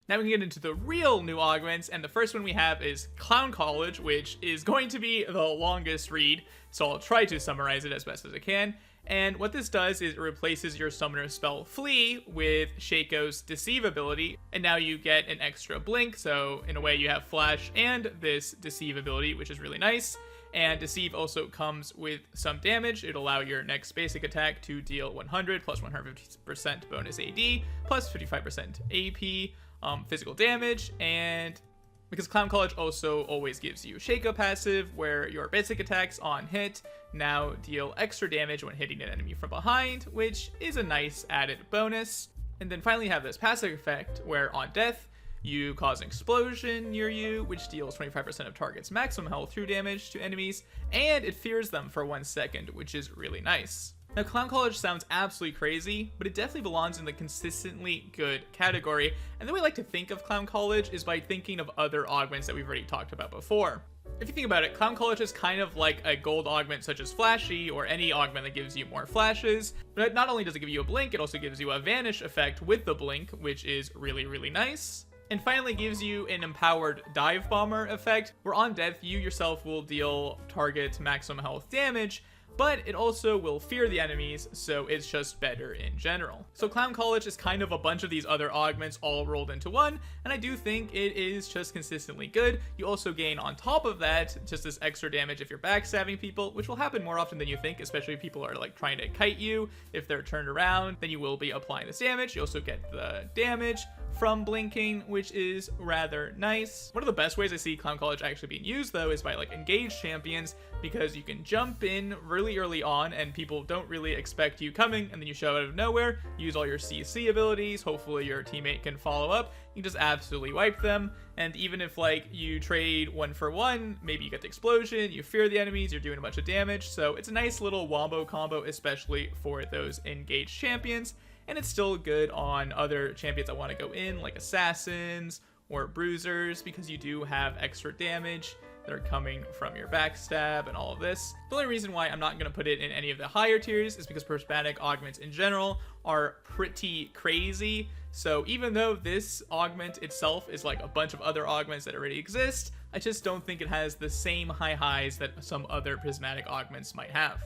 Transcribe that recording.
Now we can get into the real new augments, and the first one we have is Clown College, which is going to be the longest read, so I'll try to summarize it as best as I can. And what this does is it replaces your summoner spell Flee with Shaco's Deceive ability, and now you get an extra blink, so in a way you have Flash and this Deceive ability, which is really nice. And Deceive also comes with some damage. It'll allow your next basic attack to deal 100 plus 150% bonus AD plus 55% AP. Physical damage, and because Clown College also always gives you Shaco passive, where your basic attacks on hit now deal extra damage when hitting an enemy from behind, which is a nice added bonus. And then finally you have this passive effect, where on death, you cause an explosion near you, which deals 25% of target's maximum health through damage to enemies, and it fears them for 1 second, which is really nice. Now, Clown College sounds absolutely crazy, but it definitely belongs in the consistently good category, and the way I like to think of Clown College is by thinking of other augments that we've already talked about before. If you think about it, Clown College is kind of like a gold augment such as Flashy, or any augment that gives you more flashes, but not only does it give you a blink, it also gives you a vanish effect with the blink, which is really, really nice. And finally gives you an empowered dive bomber effect, where on death, you yourself will deal target maximum health damage, but it also will fear the enemies, so it's just better in general. So Clown College is kind of a bunch of these other augments all rolled into one, and I do think it is just consistently good. You also gain on top of that just this extra damage if you're backstabbing people, which will happen more often than you think, especially if people are like trying to kite you. If they're turned around, then you will be applying this damage. You also get the damage from blinking, which is rather nice. One of the best ways I see Clown College actually being used though is by like engaged champions, because you can jump in really early on and people don't really expect you coming, and then you show out of nowhere, use all your CC abilities, hopefully your teammate can follow up, you just absolutely wipe them. And even if like you trade 1 for 1, maybe you get the explosion, you fear the enemies, you're doing a bunch of damage, so it's a nice little wombo combo, especially for those engaged champions. And it's still good on other champions that want to go in, like assassins or bruisers, because you do have extra damage that are coming from your backstab and all of this. The only reason why I'm not going to put it in any of the higher tiers is because prismatic augments in general are pretty crazy. So even though this augment itself is like a bunch of other augments that already exist, I just don't think it has the same high highs that some other prismatic augments might have.